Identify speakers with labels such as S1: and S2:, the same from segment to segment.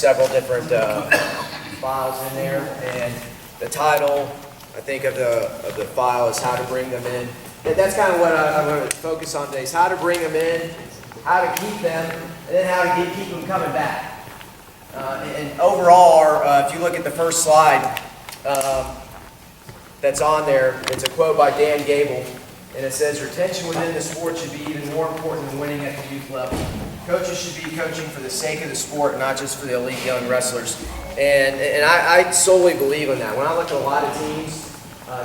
S1: several different files in there, and the title, I think, of the file is how to bring them in. And that's kind of what I'm going to focus on today, is how to bring them in, how to keep them, and then how to keep them coming back. And overall, if you look at the first slide that's on there, it's a quote by Dan Gable, and it says, "Retention within the sport should be even more important than winning at the youth level. Coaches should be coaching for the sake of the sport, not just for the elite young wrestlers." And I solely believe in that. When I look at a lot of teams,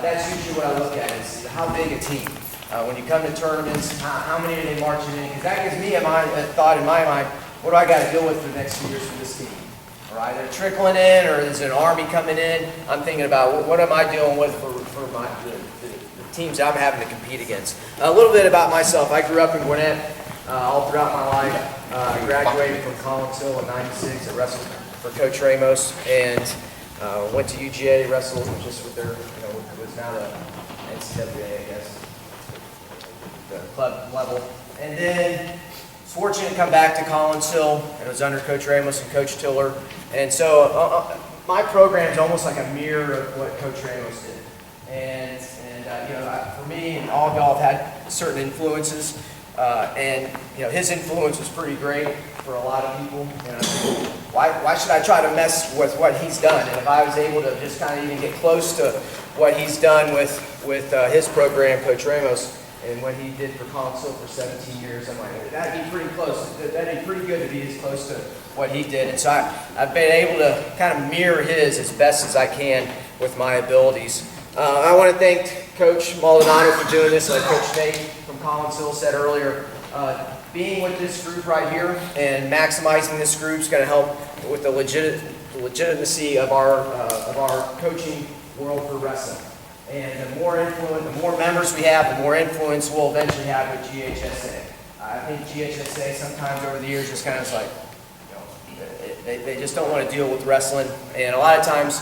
S1: that's usually what I look at, is how big a team. When you come to tournaments, how many are they marching in? Because that gives me a thought in my mind, what do I got to deal with for the next few years for this team? All right, they're trickling in, or is an army coming in? I'm thinking about what am I dealing with for the teams that I'm having to compete against. A little bit about myself. I grew up in Gwinnett all throughout my life. I graduated from Collinsville in '96. I wrestled for Coach Ramos, and went to UGA, wrestled just with their, it was now the NCAA, I guess, the club level. And then was fortunate to come back to Collinsville, and it was under Coach Ramos and Coach Tiller. And so my program is almost like a mirror of what Coach Ramos did. And for me, and all of y'all have had certain influences, and his influence was pretty great for a lot of people. Why should I try to mess with what he's done? And if I was able to just kind of even get close to what he's done with his program, Coach Ramos, and what he did for Collinsville for 17 years, I'm like, that'd be pretty close. That'd be pretty good to be as close to what he did. And so I've been able to kind of mirror his as best as I can with my abilities. I want to thank Coach Maldonado for doing this. Like Coach Nate from Collinsville said earlier, being with this group right here and maximizing this group is going to help with the legitimacy of our coaching world for wrestling. And the more members we have, the more influence we'll eventually have with GHSA. I think GHSA sometimes over the years just kind of like, they just don't want to deal with wrestling. And a lot of times,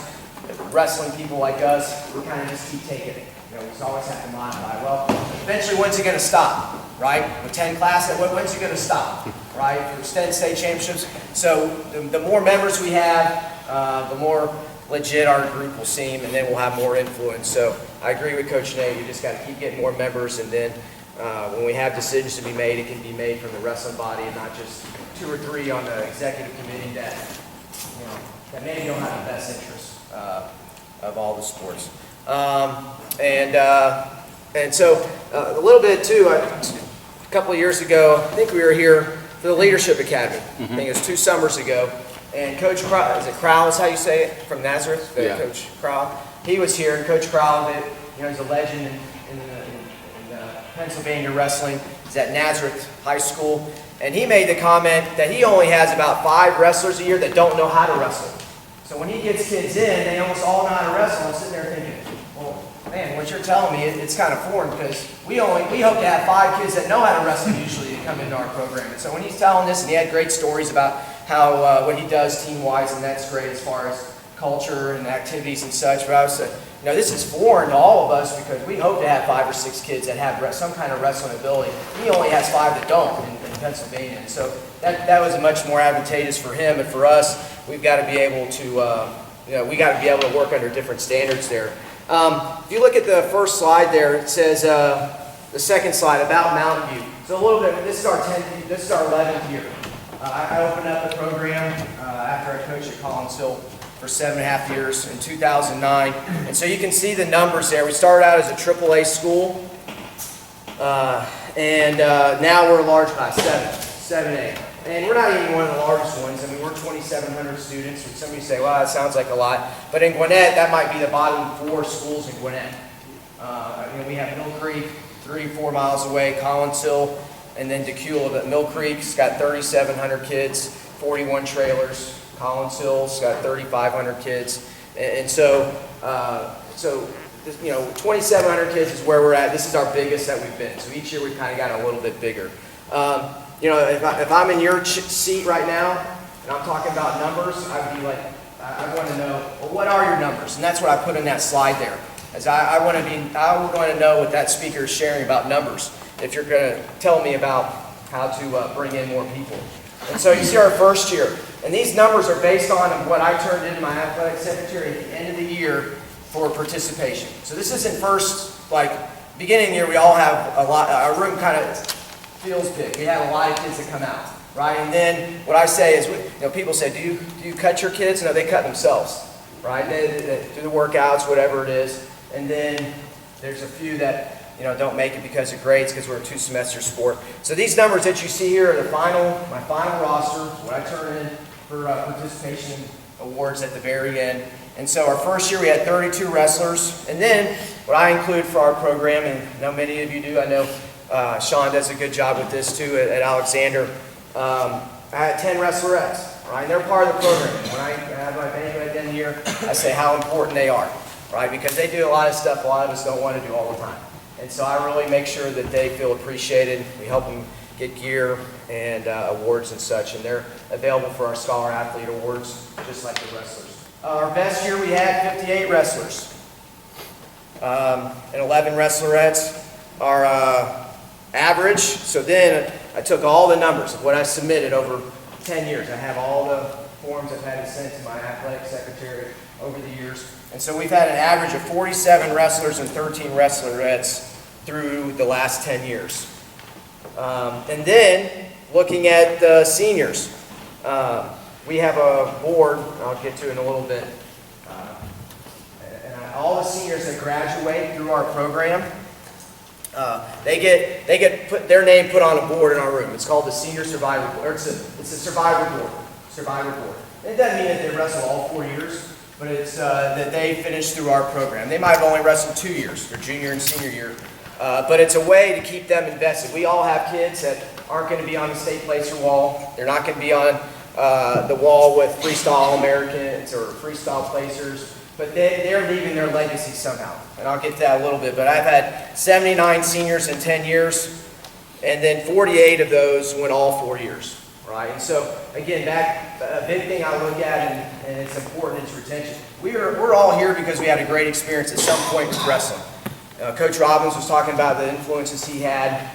S1: wrestling people like us, we kind of just keep taking it. We just always have to modify. Well, eventually, when's it going to stop, right? With 10 classes, when's it going to stop, right? For state championships. So the more members we have, the more legit our group will seem, and then we'll have more influence. So I agree with Coach Nate. We just got to keep getting more members, and then when we have decisions to be made, it can be made from the wrestling body and not just 2 or 3 on the executive committee that maybe don't have the best interests of all the sports. And so a little bit too, a couple of years ago, I think we were here for the Leadership Academy. I think it was 2 summers ago. And Coach Crowell, is it Crowell is how you say it, from Nazareth?
S2: Yeah.
S1: Coach Crowell. He was here, and Coach Crowell, he's a legend in Pennsylvania wrestling. He's at Nazareth High School. And he made the comment that he only has about 5 wrestlers a year that don't know how to wrestle. So when he gets kids in, they almost all know how to wrestle. I'm sitting there thinking, well, man, what you're telling me, it's kind of foreign, because we hope to have 5 kids that know how to wrestle usually to come into our program. And so when he's telling this, and he had great stories about how what he does team-wise, and that's great as far as culture and activities and such. But I was saying, this is foreign to all of us, because we hope to have 5 or 6 kids that have some kind of wrestling ability. He only has 5 that don't in Pennsylvania. And so that was much more advantageous for him, and for us, we've got to be able to, we got to be able to work under different standards there. If you look at the first slide there, it says the second slide about Mountain View. So a little bit. This is our 11th year. I opened up the program after I coached at Collinsville for 7.5 years in 2009, and so you can see the numbers there. We started out as a AAA school, and now we're a large class, 7A. And we're not even one of the largest ones. I mean, we're 2,700 students. Which somebody say, well, that sounds like a lot. But in Gwinnett, that might be the bottom 4 schools in Gwinnett. We have Mill Creek, 3-4 miles away, Collinsville, and then DeCule. But Mill Creek's got 3,700 kids, 41 trailers. Collinsville's got 3,500 kids. And so 2,700 kids is where we're at. This is our biggest that we've been. So each year we've kind of got a little bit bigger. If I'm in your seat right now and I'm talking about numbers, I'd be like, I want to know, well, what are your numbers? And that's what I put in that slide there. As I want to know what that speaker is sharing about numbers, if you're going to tell me about how to bring in more people. And so you see our first year, And these numbers are based on what I turned into my athletic secretary at the end of the year for participation. So this isn't first, like, beginning of the year, we all have a lot, our room kind of feels big. We have a lot of kids that come out, right? And then what I say is, people say, do you cut your kids? No, they cut themselves, right? They do the workouts, whatever it is. And then there's a few that, don't make it because of grades, because we're a 2-semester sport. So these numbers that you see here are my final roster, what I turn in for participation awards at the very end. And so our first year we had 32 wrestlers. And then what I include for our program, and I know many of you do, I know Sean does a good job with this too at Alexander. I had 10 wrestlerettes, right? And they're part of the program. When I have my banquet at the end of the year, I say how important they are, right? Because they do a lot of stuff a lot of us don't want to do all the time. And so I really make sure that they feel appreciated. We help them get gear and awards and such, and they're available for our Scholar Athlete Awards, just like the wrestlers. Our best year we had 58 wrestlers and 11 wrestlerettes. Our average, so then I took all the numbers of what I submitted over 10 years. I have all the forms I've had to send to my athletic secretary over the years. And so we've had an average of 47 wrestlers and 13 wrestlerettes through the last 10 years. And then, looking at the seniors, we have a board I'll get to in a little bit. All the seniors that graduate through our program, they get their name put on a board in our room. It's called the Senior Survivor Board. Or it's a survivor board. Survivor board. It doesn't mean that they wrestle all 4 years, but it's that they finish through our program. They might have only wrestled 2 years, their junior and senior year. But it's a way to keep them invested. We all have kids that aren't going to be on the state placer wall. They're not going to be on the wall with freestyle All-Americans or freestyle placers. But they're leaving their legacy somehow. And I'll get to that a little bit. But I've had 79 seniors in 10 years. And then 48 of those went all 4 years. Right? And so, again, a big thing I look at, and it's important, is retention. We're all here because we had a great experience at some point with wrestling. Coach Robbins was talking about the influences he had,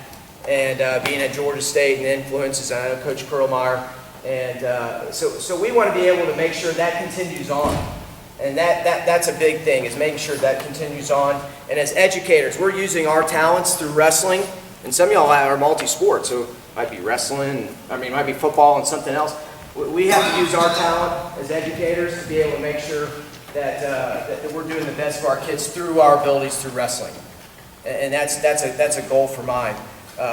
S1: and being at Georgia State and the influences. I know Coach Kurlmeyer. And so we want to be able to make sure that continues on. And that's a big thing, is making sure that continues on. And as educators, we're using our talents through wrestling. And some of y'all are multi-sport, so it might be wrestling, it might be football and something else. We have to use our talent as educators to be able to make sure that we're doing the best for our kids through our abilities through wrestling. And that's a goal for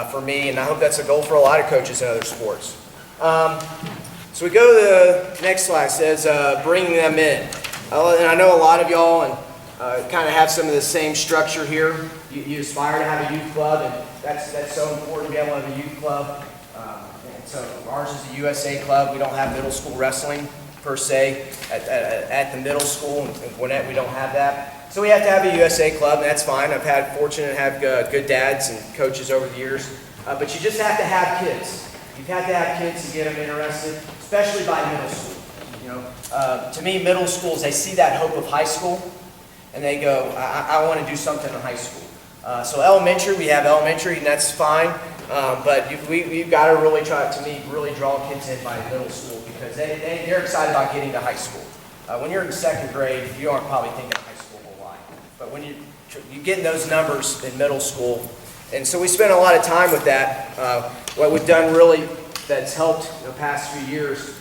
S1: for me, and I hope that's a goal for a lot of coaches in other sports. So we go to the next slide. It says bringing them in. And I know a lot of y'all kind of have some of the same structure here. You aspire to have a youth club, and that's so important to be able to have a youth club. And so ours is the USA club. We don't have middle school wrestling per se at the middle school. In Gwinnett, we don't have that. So we have to have a USA club, and that's fine. I've had fortunate to have good dads and coaches over the years. But you just have to have kids. You've had to have kids to get them interested, especially by middle school. To me, middle schools, they see that hope of high school, and they go, I want to do something in high school. So elementary, we have elementary, and that's fine. But we've got to really try, to me, really draw kids in by middle school, because they're excited about getting to high school. When you're in second grade, you aren't probably thinking of high school a whole lot. But when you get those numbers in middle school, and so we spend a lot of time with that. What we've done really that's helped the past few years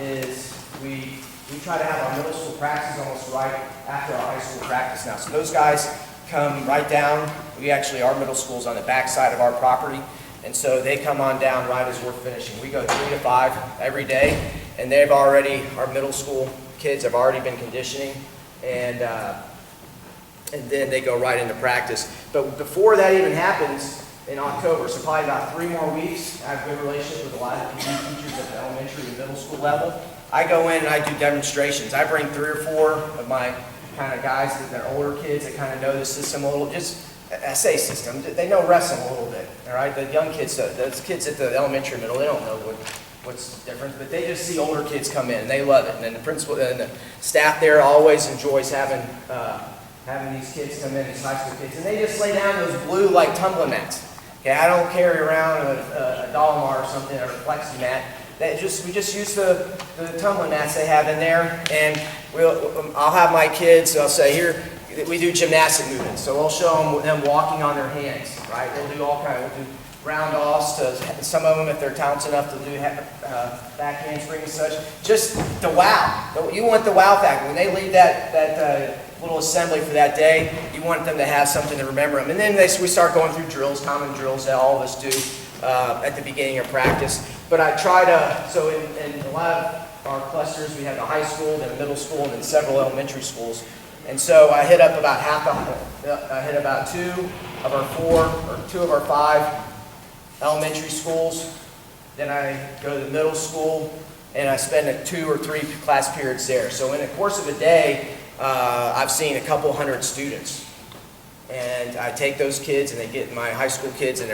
S1: is we try to have our middle school practices almost right after our high school practice now. So those guys come right down. Our middle school's on the back side of our property, and so they come on down right as we're finishing. We go 3 to 5 every day, and our middle school kids have already been conditioning, and then they go right into practice. But before that even happens, in October, so probably about 3 more weeks, I have a good relationship with a lot of PE teachers at the elementary and middle school level. I go in and I do demonstrations. I bring 3 or 4 of my kind of guys that are older kids that kind of know the system a little, I say system, they know wrestling a little bit, all right? The young kids, those kids at the elementary and middle, they don't know what's different, but they just see older kids come in and they love it. And then the principal and the staff there always enjoys having these kids come in, these high school kids, and they just lay down those blue like tumbling mats. Okay, I don't carry around a Dolomar or something or a flexi mat. We just use the tumbling mats they have in there, and I'll have my kids, I'll say, here, we do gymnastic movements, so we'll show them walking on their hands, right? We'll do all kinds, we'll do round offs to some of them, if they're talented enough to do back handspring and such. Just the wow. You want the wow factor. When they leave that little assembly for that day, you want them to have something to remember them. And then we start going through drills, common drills that all of us do at the beginning of practice. But I try to, so in a lot of our clusters, we have the high school, then middle school, and then several elementary schools. And so I hit up about I hit about 2 of our 4 or 2 of our 5 elementary schools. Then I go to the middle school, and I spend 2 or 3 class periods there. So in the course of a day, I've seen a couple hundred students. And I take those kids, and they get my high school kids, and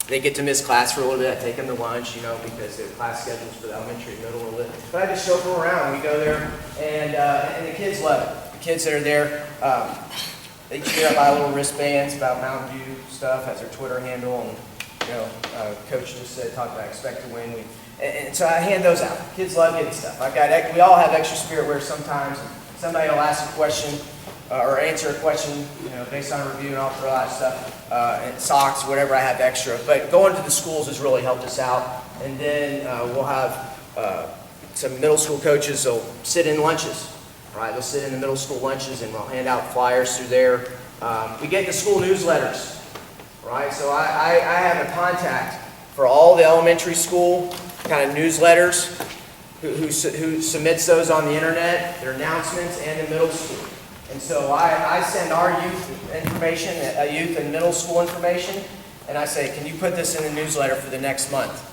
S1: they get to miss class for a little bit. I take them to lunch, you know, because the class schedules for the elementary and middle are lit. But I just chauffeur them around. We go there, and the kids love it. The kids that are there, they cheer up my little wristbands about Mountain View stuff, has their Twitter handle, and you know, Coach just said, talked about expect to win. And so I hand those out. Kids love getting stuff. We all have extra spirit where sometimes somebody will ask a question or answer a question, you know, based on a review, and I'll throw out stuff, and socks, whatever I have extra. But going to the schools has really helped us out. And then we'll have some middle school coaches will sit in lunches. Right, they'll sit in the middle school lunches, and we'll hand out flyers through there. We get the school newsletters, right? So I have a contact for all the elementary school kind of newsletters who submits those on the internet, their announcements, and the middle school. And so I send our youth information, youth and middle school information, and I say, can you put this in the newsletter for the next month?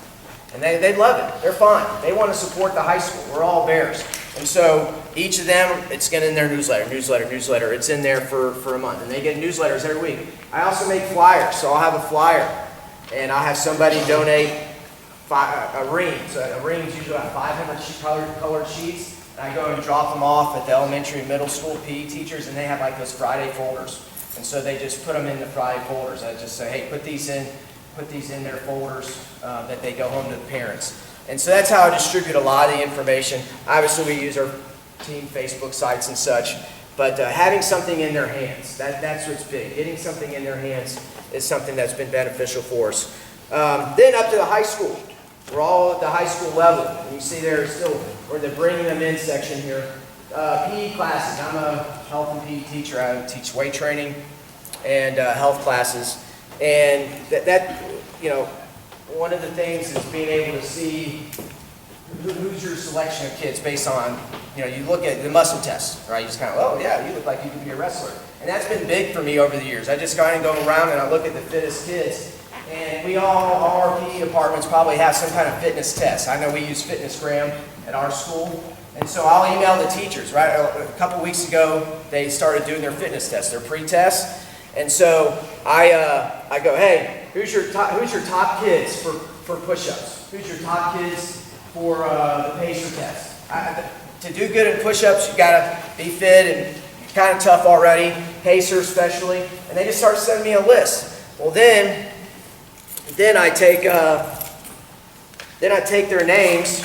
S1: And they love it. They're fine. They want to support the high school. We're all Bears. And so each of them, it's in their newsletter. It's in there for a month. And they get newsletters every week. I also make flyers. So I'll have a flyer, and I'll have somebody donate a ring. So a ring is usually about 500 colored sheets. And I go and drop them off at the elementary and middle school PE teachers, and they have like those Friday folders. And so they just put them in the Friday folders. I just say, hey, put these in their folders that they go home to the parents. And so that's how I distribute a lot of the information. Obviously, we use our team Facebook sites and such, but having something in their hands, that's what's big. Getting something in their hands is something that's been beneficial for us. Then up to the high school. We're all at the high school level. And you see there still, or the bringing them in section here. PE classes. I'm a health and PE teacher. I teach weight training and health classes. And that, you know, one of the things is being able to see who's your selection of kids based on, you know, you look at the muscle test, right? You just kind of, oh yeah, you look like you could be a wrestler. And that's been big for me over the years. I just kind of go around and I look at the fittest kids. And all our PE departments probably have some kind of fitness test. I know we use FitnessGram at our school. And so I'll email the teachers, right? A couple weeks ago, they started doing their fitness test, their pre-test. And so I go, hey, who's your top kids for push-ups? Who's your top kids for the pacer test? To do good in push-ups, you gotta be fit and kind of tough already, pacer especially. And they just start sending me a list. Well, then I take their names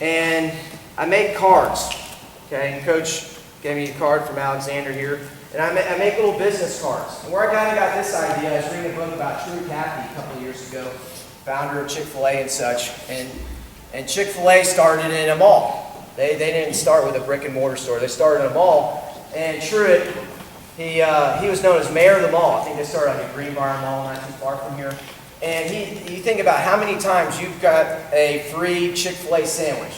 S1: and I make cards. Okay, and Coach gave me a card from Alexander here. And I make little business cards. And where I kind of got this idea, I was reading a book about Drew Cappy a couple of years ago, founder of Chick-fil-A and such. And Chick-fil-A started in a mall. They didn't start with a brick and mortar store. They started in a mall. And Truett, he was known as mayor of the mall. I think they started on the Greenbrier Mall, not too far from here. And you think about how many times you've got a free Chick-fil-A sandwich.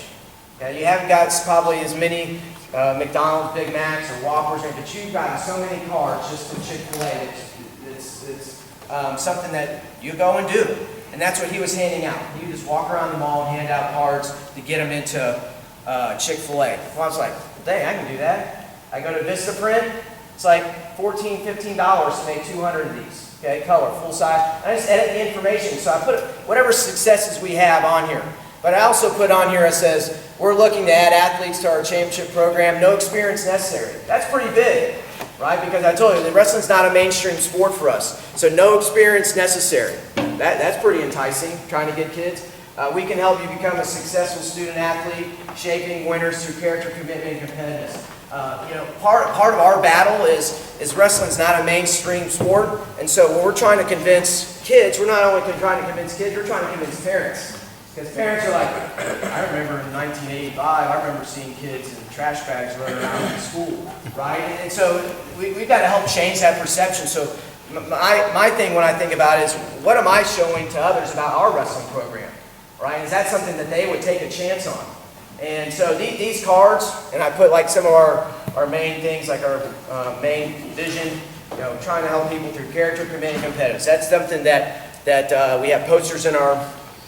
S1: Okay, you haven't got probably as many McDonald's Big Macs or Whoppers, but you've gotten so many cards just from Chick-fil-A. It's something that you go and do. And that's what he was handing out. He would just walk around the mall and hand out cards to get them into Chick-fil-A. Well, I was like, dang, I can do that. I go to Vistaprint. It's like $14, $15 to make 200 of these. Okay, color, full size. I just edit the information. So I put whatever successes we have on here. But I also put on here, it says, we're looking to add athletes to our championship program, no experience necessary. That's pretty big, right? Because I told you, the wrestling's not a mainstream sport for us. So no experience necessary. That's pretty enticing, trying to get kids. We can help you become a successful student athlete, shaping winners through character, commitment, and competitiveness. Part of our battle is wrestling's not a mainstream sport, and so when we're trying to convince kids, we're not only trying to convince kids, we're trying to convince parents. Because parents are like, I remember in 1985, I remember seeing kids in trash bags running around in school, right? And so we've got to help change that perception. So my thing when I think about it is, what am I showing to others about our wrestling program, right? Is that something that they would take a chance on? And so these cards, and I put like some of our main things, like our main vision, trying to help people through character, commitment, and competitiveness. That's something that we have posters in our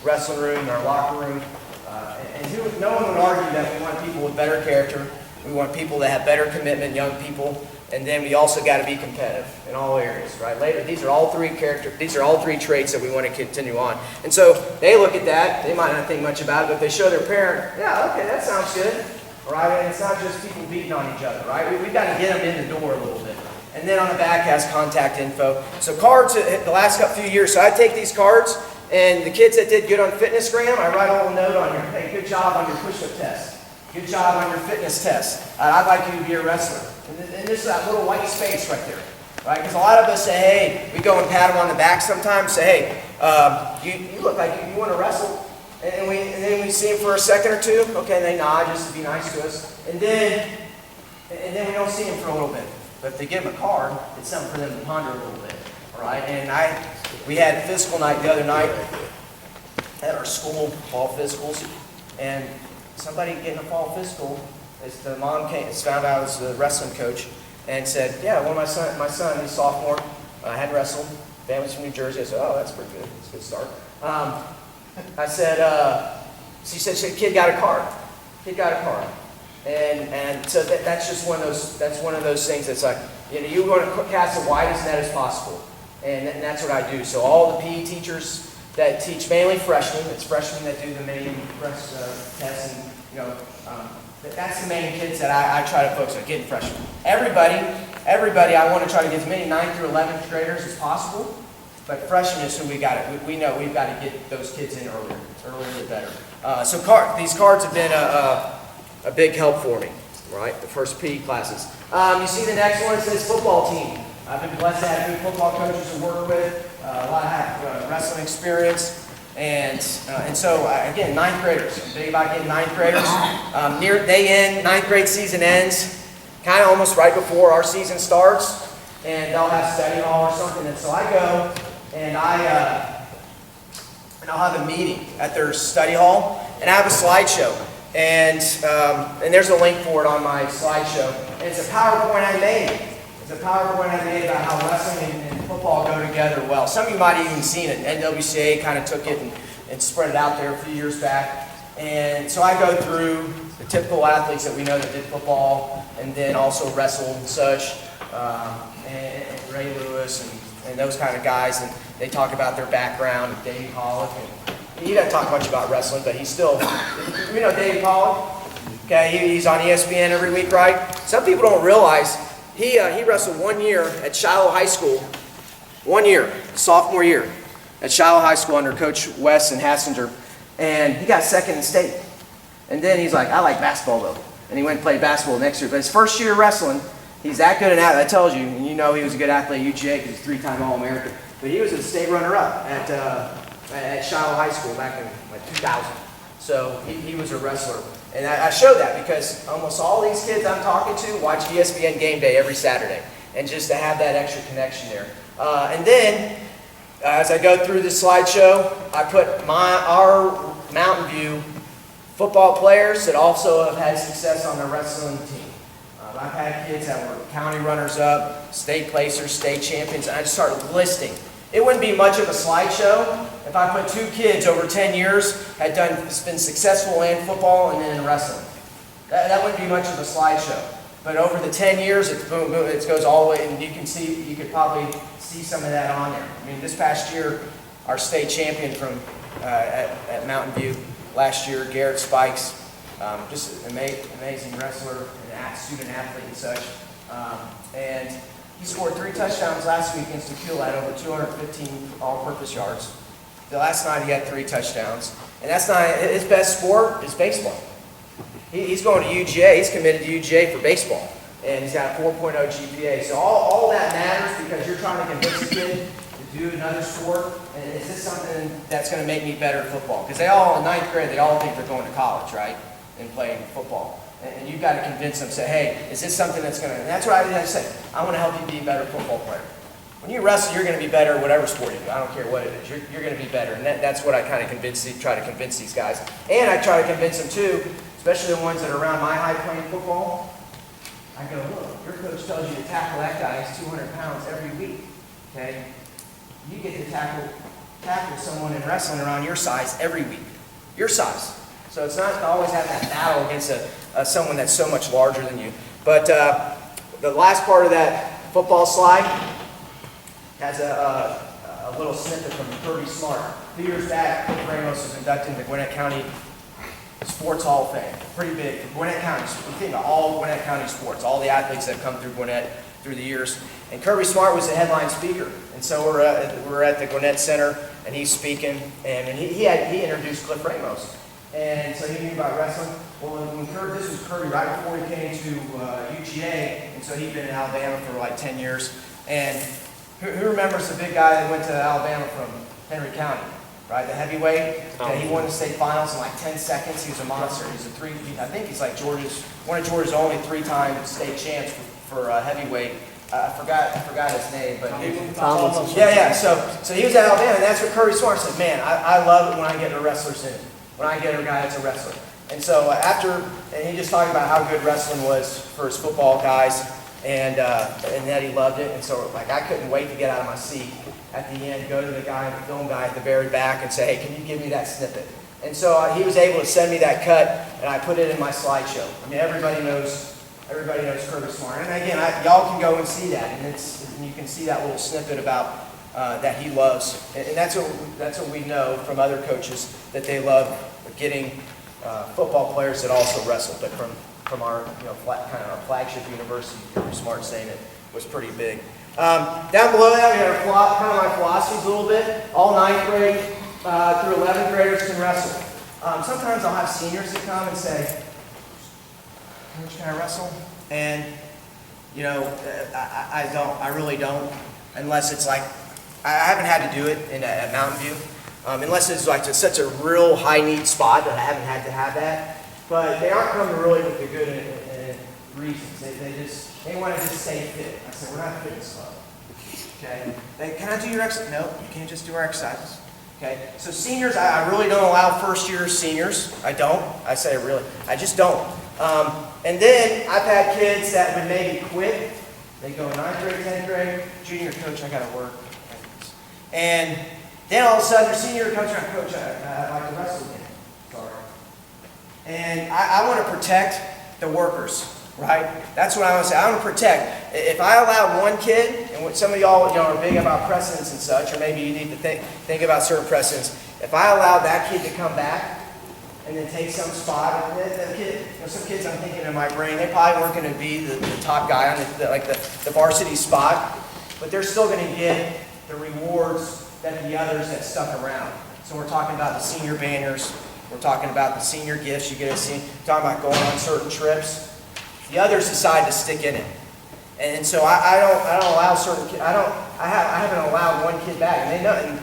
S1: wrestling room, in our locker room, and no one would argue that we want people with better character, we want people that have better commitment, young people, and then we also got to be competitive in all areas, right? Later, these are all three traits that we want to continue on. And so they look at that, they might not think much about it, but if they show their parent, yeah, okay, that sounds good, right? And it's not just people beating on each other, right? We've got to get them in the door a little bit. And then on the back has contact info. So cards, the last few years, so I take these cards, and the kids that did good on Fitnessgram, I write a little note on here. Hey, good job on your push-up test. Good job on your fitness test. I'd like you to be a wrestler. And this is that little white space right there, right? Because a lot of us say, hey, we go and pat them on the back sometimes, say, hey, you look like you want to wrestle. And then we see them for a second or two. Okay, and they nod just to be nice to us. And then we don't see them for a little bit. But if they give them a card, it's something for them to ponder a little bit. All right? And we had physical night the other night at our school, fall physicals, and somebody getting a fall physical, the mom found out I was the wrestling coach, and said, yeah, my son, he's sophomore, had wrestled, family's from New Jersey. I said, oh, that's pretty good, that's a good start. I said, she said, kid got a card. And so that's just one of those things that's like, you want to cast the widest net as possible. And that's what I do. So all the PE teachers that teach mainly freshmen, it's freshmen that do the main tests, and that's the main kids that I try to focus on, getting freshmen. Everybody, I want to try to get as many 9th through 11th graders as possible, but freshmen is who we got it. We know we've got to get those kids in earlier the better. So these cards have been a big help for me, right? The first PE classes. You see the next one, it says football team. I've been blessed to have good football coaches to work with, a lot of wrestling experience, and so again, 9th graders. I'm big about getting 9th graders. Near day end, 9th grade season ends, kind of almost right before our season starts, and they'll have study hall or something. And so I go and I'll have a meeting at their study hall, and I have a slideshow, and there's a link for it on my slideshow. And it's a PowerPoint I made. It's a PowerPoint I made about how wrestling and football go together well. Some of you might have even seen it. NWCA kind of took it and spread it out there a few years back. And so I go through the typical athletes that we know that did football and then also wrestled and such, and Ray Lewis and those kind of guys. And they talk about their background, Dave Pollock. And he doesn't talk much about wrestling, but he's still, you know Dave Pollock? Okay, he's on ESPN every week, right? Some people don't realize he wrestled 1 year at Shiloh High School, 1 year, sophomore year, at Shiloh High School under Coach West and Hassinger, and he got second in state. And then he's like, I like basketball though, and he went and played basketball next year. But his first year wrestling, he's that good an athlete. That tells you, and you know he was a good athlete at UGA because he's 3-time All-American. But he was a state runner-up at Shiloh High School back in like 2000. So he was a wrestler. And I show that because almost all these kids I'm talking to watch ESPN Game Day every Saturday. And just to have that extra connection there. And then, as I go through this slideshow, I put our Mountain View football players that also have had success on their wrestling team. I've had kids that were county runners-up, state placers, state champions, and I just started listing. It wouldn't be much of a slideshow if I put 2 kids over 10 years had been successful in football and then in wrestling. That wouldn't be much of a slideshow. But over the 10 years, it's boom, boom, it goes all the way, and you could probably see some of that on there. I mean, this past year, our state champion from at Mountain View last year, Garrett Spikes, just an amazing wrestler and student athlete and such. And he scored 3 touchdowns last week against Tequila at over 215 all-purpose yards. The last night he had 3 touchdowns. And that's not, his best sport is baseball. He's going to UGA, he's committed to UGA for baseball. And he's got a 4.0 GPA. So all that matters because you're trying to convince a kid to do another sport. And is this something that's going to make me better at football? Because they all, in ninth grade, they all think they're going to college, right? And playing football. And you've got to convince them, say, hey, is this something that's going to, and that's what I say. I want to help you be a better football player. When you wrestle, you're going to be better at whatever sport you do. I don't care what it is. You're going to be better. And that's what I kind of try to convince these guys. And I try to convince them too, especially the ones that are around my height playing football. I go, look, your coach tells you to tackle that guy who's 200 pounds every week. Okay? You get to tackle someone in wrestling around your size every week. Your size. So it's not to always have that battle against someone that's so much larger than you. But the last part of that football slide has a little snippet from Kirby Smart. A few years back, Cliff Ramos was inducted into Gwinnett County Sports Hall of Fame. Pretty big for Gwinnett County. We think of all Gwinnett County sports, all the athletes that have come through Gwinnett through the years. And Kirby Smart was the headline speaker. And so we're at the Gwinnett Center, and he's speaking, and he introduced Cliff Ramos. And so he knew about wrestling. Well, this was Kirby right before he came to UGA, and so he'd been in Alabama for like 10 years. And who remembers the big guy that went to Alabama from Henry County, right? The heavyweight. Okay, he won the state finals in like 10 seconds. He was a monster. I think he's like one of Georgia's only 3-time state champs for heavyweight. I forgot his name, but yeah. So he was at Alabama, and that's what Kirby Smart said. Man, I love it when I get a wrestlers in. When I get a guy that's a wrestler. And so and he just talked about how good wrestling was for his football guys, and that he loved it. And so like I couldn't wait to get out of my seat at the end, go to the film guy at the very back and say, hey, can you give me that snippet? And so he was able to send me that cut, and I put it in my slideshow. I mean, everybody knows Kirby Smart. And again, y'all can go and see that, and you can see that little snippet about that he loves, and that's what we know from other coaches, that they love getting football players that also wrestle. But from our kind of our flagship university, Kirby Smart saying it was pretty big. Down below that, we have kind of my philosophies a little bit. All 9th grade through 11th graders can wrestle. Sometimes I'll have seniors that come and say, "Coach, can I wrestle?" And I really don't, unless it's like. I haven't had to do it at Mountain View, unless it's like such a real high need spot that I haven't had to have that. But they aren't coming really with the good reasons. They want to just stay fit. I said, we're not a fitness club. Okay. Can I do your exercise? No, you can't just do our exercises. Okay. So seniors, I really don't allow first-year seniors. I don't. I say really. I just don't. And then I've had kids that would maybe quit. They go 9th grade, 10th grade, junior coach, I got to work. And then all of a sudden, their senior comes around, Coach, I'd like to wrestle again. Sorry. And I want to protect the workers, right? That's what I want to say. I want to protect. If I allow one kid, and some of y'all are big about precedents and such, or maybe you need to think about certain precedents. If I allow that kid to come back and then take some spot, and some kids I'm thinking in my brain, they probably weren't going to be the top guy on the varsity spot, but they're still going to get the rewards that the others that stuck around. So we're talking about the senior banners. We're talking about the senior gifts you get to see. We're talking about going on certain trips. The others decide to stick in it. And so I don't allow certain kids. I haven't allowed one kid back. And they know.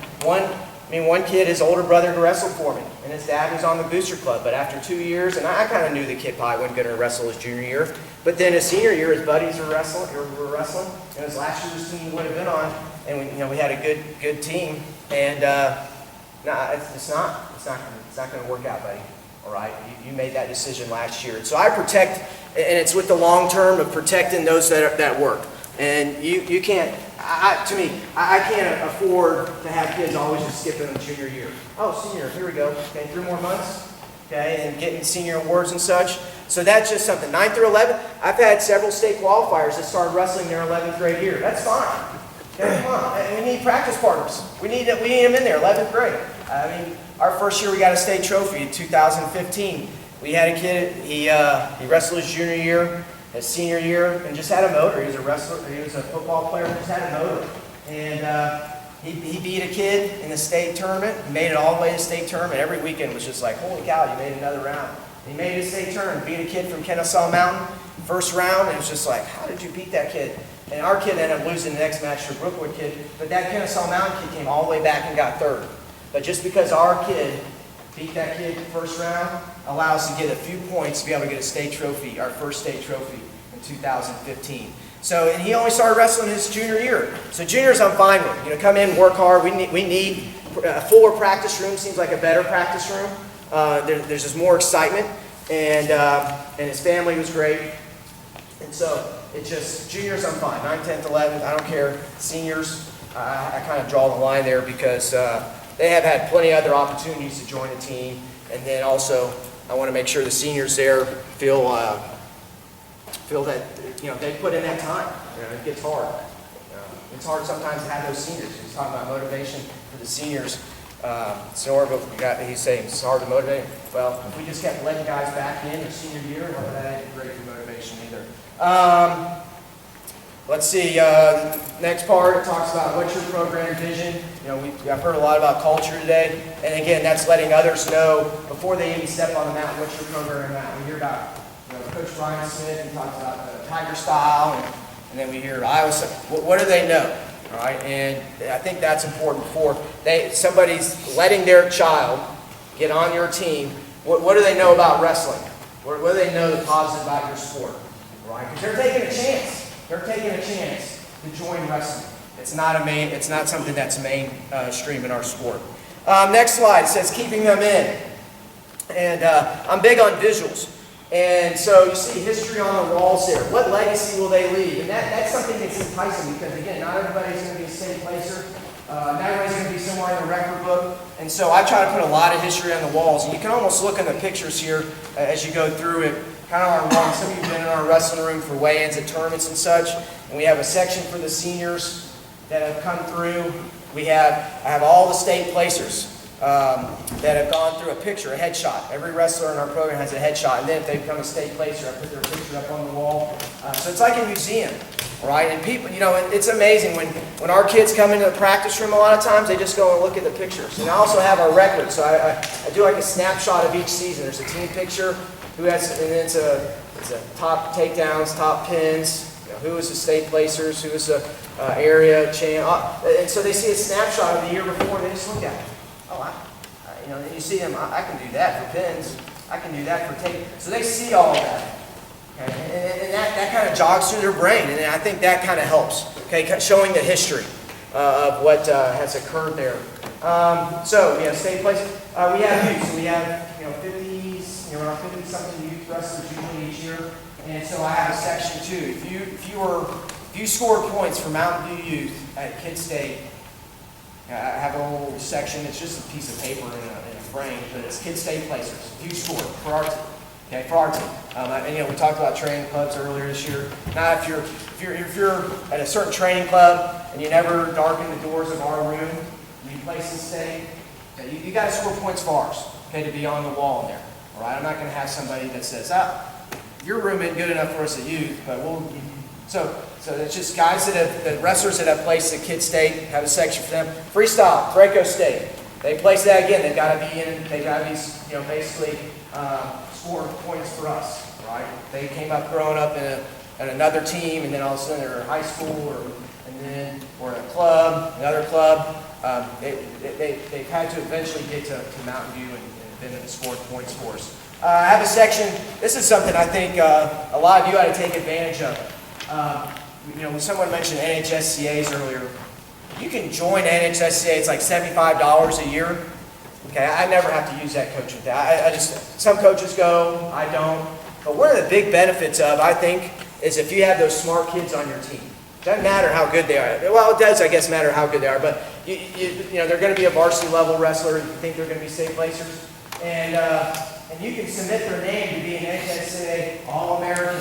S1: One kid, his older brother wrestled for me, and his dad was on the booster club. But after 2 years, and I kind of knew the kid probably wasn't going to wrestle his junior year. But then his senior year, his buddies were wrestling, and his last year's team would have been on. And we had a good team, and it's not going to work out, buddy. All right, you made that decision last year, and so I protect, and it's with the long term of protecting those that work. And you can't. I can't afford to have kids always just skipping the junior year. Oh, senior, here we go. Okay, 3 more months. Okay, and getting senior awards and such. So that's just something. 9th through 11th, I've had several state qualifiers that started wrestling their 11th grade year. That's fine. Okay, come on. We need practice partners. We need them in there, 11th grade. Our first year we got a state trophy in 2015. We had a kid, he wrestled his junior year, his senior year, and just had a motor. He was a wrestler, he was a football player, just had a motor. And He beat a kid in the state tournament. He made it all the way to the state tournament. Every weekend was just like, holy cow, you made another round. He made it to the state tournament, beat a kid from Kennesaw Mountain. First round, it was just like, how did you beat that kid? And our kid ended up losing the next match to a Brookwood kid. But that Kennesaw Mountain kid came all the way back and got third. But just because our kid beat that kid first round, allow us to get a few points to be able to get a state trophy, our first state trophy in 2015. So, and he only started wrestling his junior year. So juniors I'm fine with. You know, come in, work hard. We need a fuller practice room. Seems like a better practice room. There's just more excitement. And his family was great. And so it's just, juniors I'm fine. 9th, 10th, 11th, I don't care. Seniors, I kind of draw the line there because they have had plenty of other opportunities to join the team. And then also, I want to make sure the seniors there feel that, you know, they put in that time. You know, it gets hard. It's hard sometimes to have those seniors. He's talking about motivation for the seniors. Snorville, he's saying it's hard to motivate. Well, if we just kept letting guys back in their senior year, well, that ain't great for motivation either. Let's see, next part, it talks about what's your program vision. You know, I've heard a lot about culture today, and again, that's letting others know before they even step on the mountain, what's your program at. We hear about, you know, Coach Brian Smith, he talks about the Tiger style, and then we hear Iowa stuff. What do they know? All right, and I think that's important before somebody's letting their child get on your team. What do they know about wrestling? What do they know the positive about your sport? Right? Because they're taking a chance. They're taking a chance to join wrestling. It's not something that's mainstream in our sport. Next slide says keeping them in. And I'm big on visuals. And so you see history on the walls there. What legacy will they leave? And that's something that's enticing because, again, not everybody's going to be a state placer. Not everybody's going to be somewhere in the record book. And so I try to put a lot of history on the walls. And you can almost look in the pictures here as you go through it. Kind of our walls. Some of you have been in our wrestling room for weigh-ins at tournaments and such. And we have a section for the seniors that have come through. I have all the state placers that have gone through a picture, a headshot. Every wrestler in our program has a headshot, and then if they become a state placer, I put their picture up on the wall. So it's like a museum, right? And people, you know, it's amazing when our kids come into the practice room. A lot of times they just go and look at the pictures. And I also have our records, so I do like a snapshot of each season. There's a team picture, and then it's a top takedowns, top pins. You know, who was the state placers, who was the area champ, and so they see a snapshot of the year before, and they just look at it. Oh, you know, and you see them, I can do that for pins. I can do that for tape. So they see all of that. Okay? And that kind of jogs through their brain. And I think that kind of helps. Okay, showing the history of what has occurred there. So we have state places. We have youth. So we have, you know, 50s, you know, around 50-something youth wrestlers usually each year. And so I have a section too. If you scored points for Mountain View Youth at Kid State, I have a little section. It's just a piece of paper in a frame, but it's Kid State placers. If you scored for our team, okay, for our team. And you know, we talked about training clubs earlier this year. Now, if you're at a certain training club and you never darken the doors of our room, and you place in state, okay, you got to score points for ours, okay, to be on the wall in there. All right, I'm not going to have somebody that says, your room isn't good enough for us at youth, but we'll. So it's just guys the wrestlers that have placed at Kid State have a section for them. Freestyle, Draco State. They place that again. They've got to be in. They've got to be, you know, basically scoring points for us, right? They came up growing up in another team, and then all of a sudden they're in high school or in a club, another club. They've had to eventually get to Mountain View and then score points for us. I have a section. This is something I think a lot of you ought to take advantage of. You know, when someone mentioned NHSCAs earlier, you can join NHSCA. It's like $75 a year. Okay, I never have to use that coaching thing. I just, some coaches go, I don't. But one of the big benefits of, I think, is if you have those smart kids on your team. It doesn't matter how good they are. Well, it does, I guess, matter how good they are. But you know, they're going to be a varsity level wrestler. You think they're going to be state placers, and you can submit their name to be an NHSCA All-American.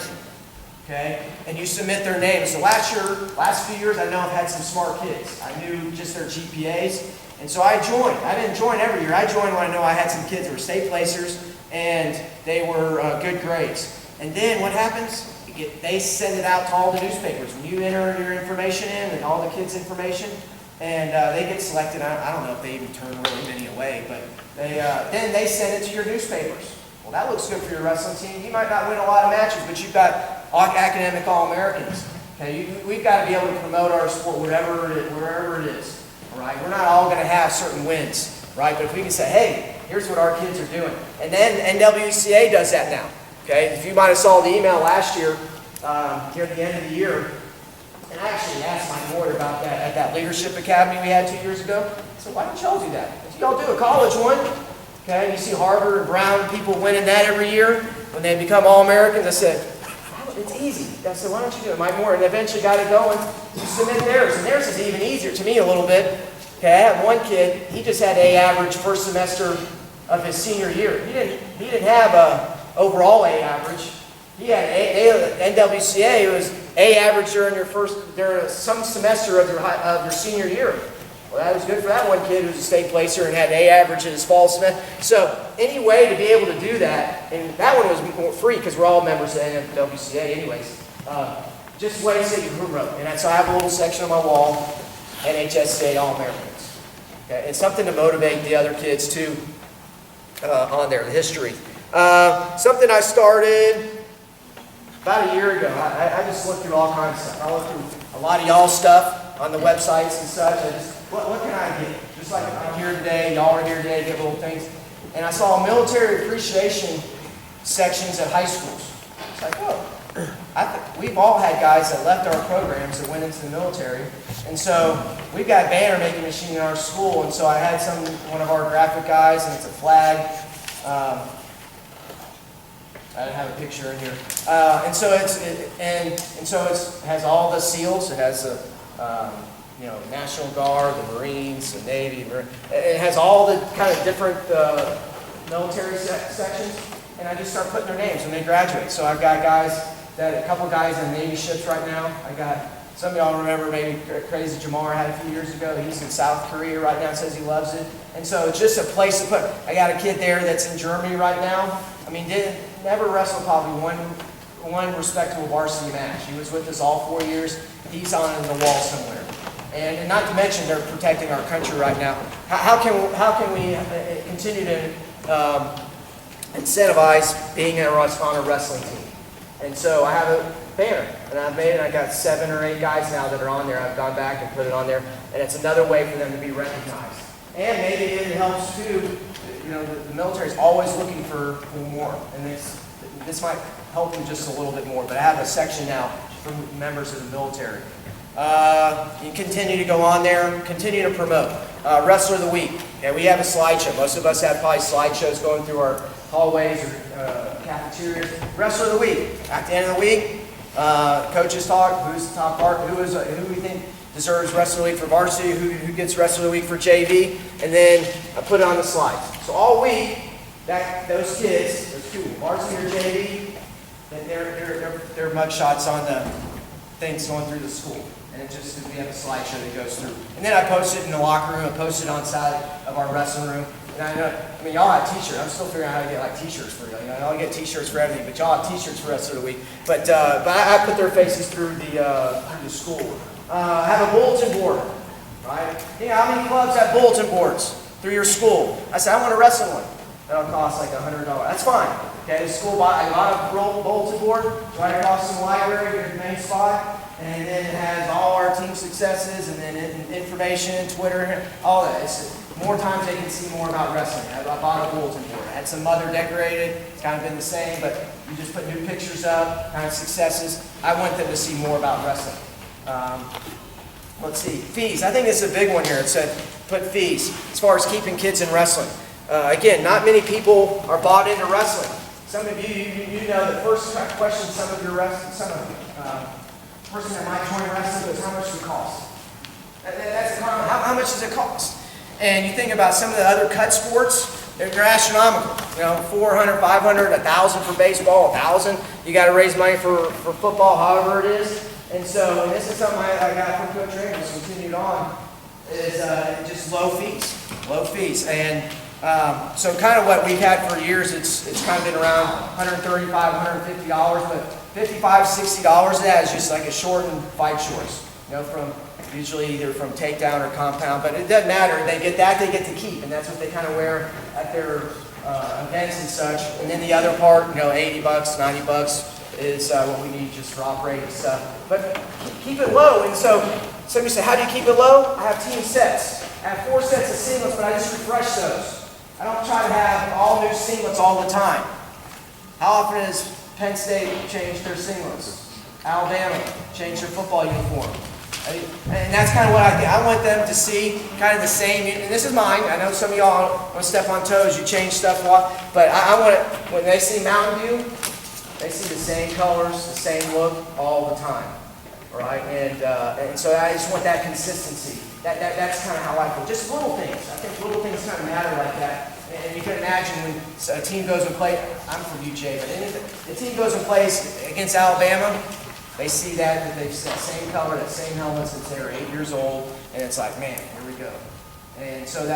S1: Okay, and you submit their names. So last few years, I know I've had some smart kids. I knew just their GPAs, and so I joined. I didn't join every year. I joined when I know I had some kids who were state placers, and they were good grades. And then what happens? They send it out to all the newspapers. When you enter your information in and all the kids' information, And they get selected. I don't know if they even turn really many away, but then they send it to your newspapers. Well, that looks good for your wrestling team. You might not win a lot of matches, but you've got academic All-Americans. Okay, we've got to be able to promote our sport wherever it is. All right, we're not all going to have certain wins, right? But if we can say, hey, here's what our kids are doing, and then NWCA does that now. Okay, if you might have saw the email last year, here at the end of the year. And I actually asked my board about that at that leadership academy we had 2 years ago. I said, why don't y'all do that? If y'all do a college one, okay, you see Harvard and Brown people winning that every year when they become All-Americans. I said, it's easy. I said, why don't you do it? My board, and eventually got it going. You submit theirs, and theirs is even easier to me a little bit. Okay, I have one kid, he just had A average first semester of his senior year. He didn't have a overall A average. He had NWCA, it was A average during some semester of your senior year. Well, that was good for that one kid who was a state placer and had an A average in his fall semester. So any way to be able to do that, and that one was more free because we're all members of NWCA anyways. Just ways that you wrote. And so I have a little section on my wall, MHS State All-Americans. Okay? It's something to motivate the other kids too on there, the history. Something I started about a year ago. I just looked through all kinds of stuff. I looked through a lot of y'all stuff on the websites and such. What can I get? Just like I'm here today, y'all are here today, get little things. And I saw military appreciation sections at high schools. It's like, whoa. We've all had guys that left our programs that went into the military. And so we've got a banner making machine in our school. And so I had one of our graphic guys, and it's a flag. I don't have a picture in here. And so it has all the SEALs. It has the National Guard, the Marines, the Navy. It has all the kind of different military sections. And I just start putting their names when they graduate. So I've got a couple guys in Navy ships right now. I got some of y'all remember maybe Crazy Jamar had a few years ago. He's in South Korea right now. Says he loves it. And so it's just a place to put. I got a kid there that's in Germany right now. I mean, never wrestled probably one respectable varsity match. He was with us all 4 years. He's on the wall somewhere. And not to mention they're protecting our country right now. How can we continue to incentivize being on a wrestling team? And so I have a banner, and I got 7 or 8 guys now that are on there. I've gone back and put it on there, and it's another way for them to be recognized. And maybe it helps too. The military is always looking for more, and this might help them just a little bit more. But I have a section now for members of the military. You continue to go on there, continue to promote. Wrestler of the Week. Okay, we have a slideshow. Most of us have probably slideshows going through our hallways or cafeterias. Wrestler of the Week. At the end of the week, coaches talk. Who's the top part? Who we think deserves Wrestler of the Week for varsity? Who gets Wrestler of the Week for JV? And then I put it on the slides. So all week, those kids, those two, varsity or JV, their mugshots on the things going through the school. And we have a slideshow that goes through. And then I post it in the locker room. I post it on side of our wrestling room. And I mean, y'all have t-shirts. I'm still figuring out how to get t-shirts for you. Y'all get t-shirts for everything, but y'all have t-shirts for the rest of the week. But I put their faces through the school. I have a bulletin board, right? How many clubs have bulletin boards through your school? I said, I want a wrestling one. That'll cost like $100. That's fine. Okay, the school bought a lot of bulletin board right across from the library, your main spot. And then it has all our team successes, and then information, Twitter, all that. It's more times they can see more about wrestling. I bought a bulletin board. I had some other decorated. It's kind of been the same, but you just put new pictures up, kind of successes. I want them to see more about wrestling. Let's see, fees. I think this is a big one here. It said put fees as far as keeping kids in wrestling. Again, not many people are bought into wrestling. Some of you know the first question person that might join wrestling is how much does it cost? That's a common. How much does it cost? And you think about some of the other cut sports, they're astronomical. $400, $500, $1,000 for baseball, $1,000. You got to raise money for football, however it is. And so, and this is something I got from Coach Ramos, continued on, is just low fees. And so kind of what we've had for years, it's kind of been around $135, $150, but $55, $60 of that is just like a short and fight shorts. From usually either from takedown or compound, but it doesn't matter. They get that, they get to keep, and that's what they kind of wear at their events and such. And then the other part, you know, 80 bucks, 90 bucks is what we need just for operating stuff. But keep it low. And so somebody say, how do you keep it low? I have team sets. I have 4 sets of singlets, but I just refresh those. I don't try to have all new singlets all the time. How often has Penn State changed their singlets? Alabama changed their football uniform. And that's kind of what I think. I want them to see kind of the same, and this is mine. I know some of y'all want to step on toes, you change stuff a lot, but I want it, when they see Mountain View, they see the same colors, the same look all the time. All right? And so I just want that consistency. That's kind of how I feel. Just little things. I think little things kind of matter like that. And you can imagine when a team goes and plays, I'm from UJ, but the team goes and plays against Alabama, they see that they've that same color, that same helmet since they were 8 years old, and it's like, man, here we go. And so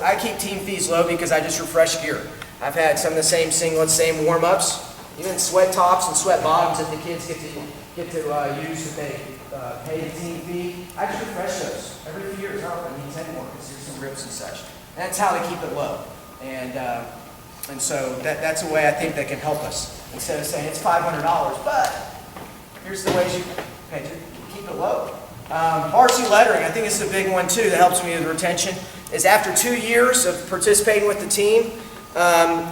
S1: I keep team fees low because I just refresh gear. I've had some of the same singlets, same warm-ups, even sweat tops and sweat bottoms that the kids get to use if they pay the team fee. I just refresh those every few years. Oh, it needs any more because there's some rips and such. And that's how they keep it low. And so that's a way I think that can help us. Instead of saying it's $500, but here's the ways you keep it low. Varsity lettering, I think it's a big one too that helps me with retention, is after 2 years of participating with the team,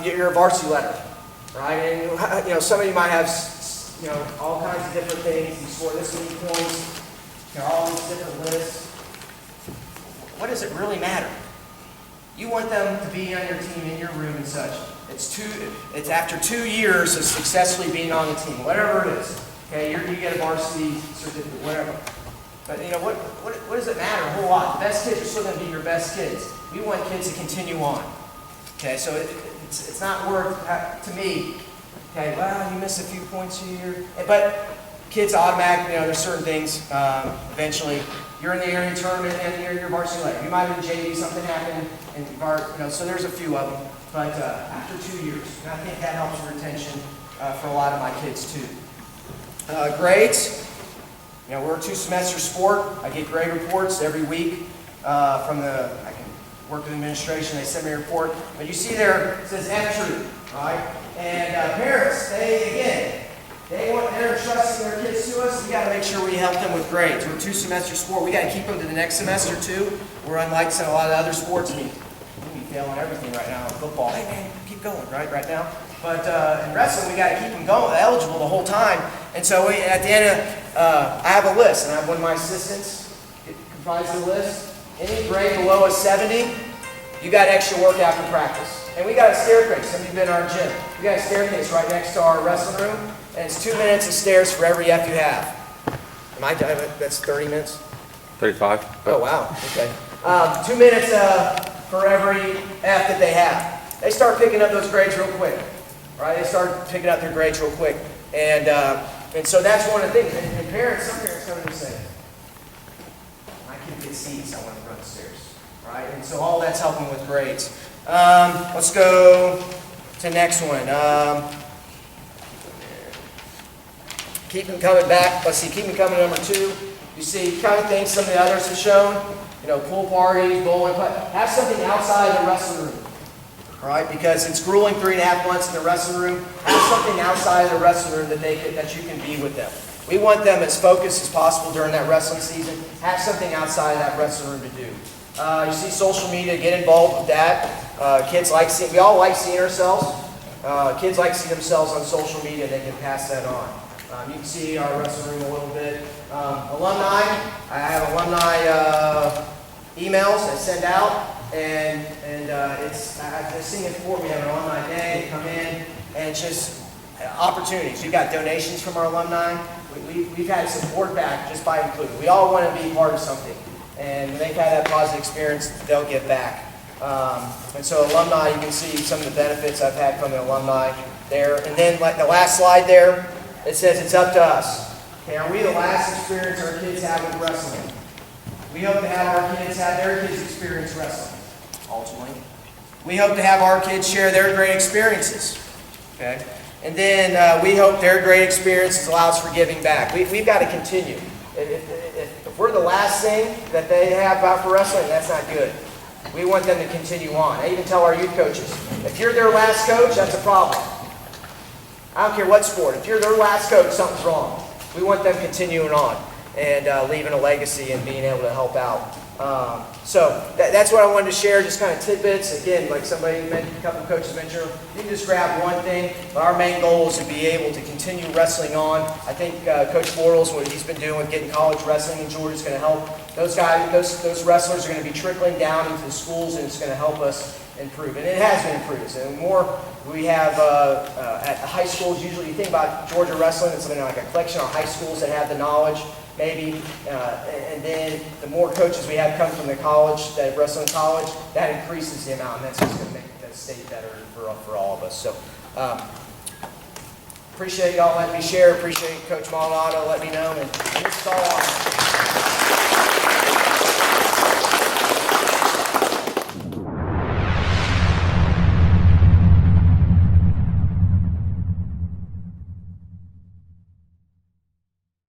S1: you're a varsity letter, right? And you know, some of you might have all kinds of different things. You score this many points, all these different lists. What does it really matter? You want them to be on your team, in your room and such. It's after 2 years of successfully being on the team, whatever it is. Okay, you get a varsity certificate, whatever. But you know, what does it matter? A whole lot. The best kids are still going to be your best kids. We want kids to continue on. Okay, so it's not worth, to me, okay, well, you miss a few points a year. But kids automatically, there's certain things, eventually, you're in the area tournament and you're your varsity letter. You might have been JV, something happened, and so there's a few of them. But after 2 years, and I think that helps retention for a lot of my kids too. Grades, we're a 2-semester sport. I get grade reports every week I can work with administration, they send me a report. But you see there, it says F true, right? And parents, they're entrusting their kids to us. We got to make sure we help them with grades. We're a 2-semester sport. We got to keep them to the next semester too. We're unlike a lot of other sports. We failing everything right now in football. Hey man, keep going, right now. But in wrestling, we got to keep them going, eligible the whole time. And so at the end I have a list, and I have one of my assistants comprise the list. Any grade below a 70, you got extra work after practice. And we got a staircase. Some of you have been in our gym. We got a staircase right next to our wrestling room, and it's 2 minutes of stairs for every F you have. Am I done? That's 30 minutes?
S2: 35.
S1: Oh, wow. Okay. 2 minutes for every F that they have. They start picking up those grades real quick. Right? They start picking up their grades real quick. And so that's one of the things. And some parents come in and say, my kid gets C's, I want to run the stairs. Right? And so all that's helping with grades. Let's go to the next one. Keep them coming back. Let's see, keep them coming number 2. You see kind of things some of the others have shown. Pool parties, bowling, have something outside the wrestling room. All right, because it's grueling 3.5 months in the wrestling room. Have something outside of the wrestling room that you can be with them. We want them as focused as possible during that wrestling season. Have something outside of that wrestling room to do. You see social media, get involved with that. Kids we all like seeing ourselves. Kids like seeing themselves on social media. They can pass that on. You can see our wrestling room a little bit. Alumni, I have alumni emails I send out. And I've seen it before. We have an alumni day, they come in, and it's just opportunities. We've got donations from our alumni. We've had support back just by including. We all want to be part of something. And when they've had that positive experience, they'll give back. And so alumni, you can see some of the benefits I've had from the alumni there. And then like the last slide there, it says it's up to us. Okay, are we the last experience our kids have with wrestling? We hope to have our kids have their kids experience wrestling, ultimately. We hope to have our kids share their great experiences. Okay? And then we hope their great experiences allows for giving back. We've got to continue. If we're the last thing that they have about for wrestling, that's not good. We want them to continue on. I even tell our youth coaches, if you're their last coach, that's a problem. I don't care what sport. If you're their last coach, something's wrong. We want them continuing on and leaving a legacy and being able to help out. So that's what I wanted to share, just kind of tidbits. Again, like somebody mentioned, a couple of coaches mentioned, you can just grab one thing, but our main goal is to be able to continue wrestling on. I think Coach Bortles, what he's been doing with getting college wrestling in Georgia is going to help. Those guys, those wrestlers are going to be trickling down into the schools, and it's going to help us improve. And it has been improved. So the more we have at the high schools, usually you think about Georgia wrestling, it's something like a collection of high schools that have the knowledge, maybe, and then the more coaches we have come from the college, that wrestle in college, that increases the amount, and that's just going to make the state better for all of us. So appreciate y'all letting me share, appreciate Coach Maldonado letting me know, and this is all awesome.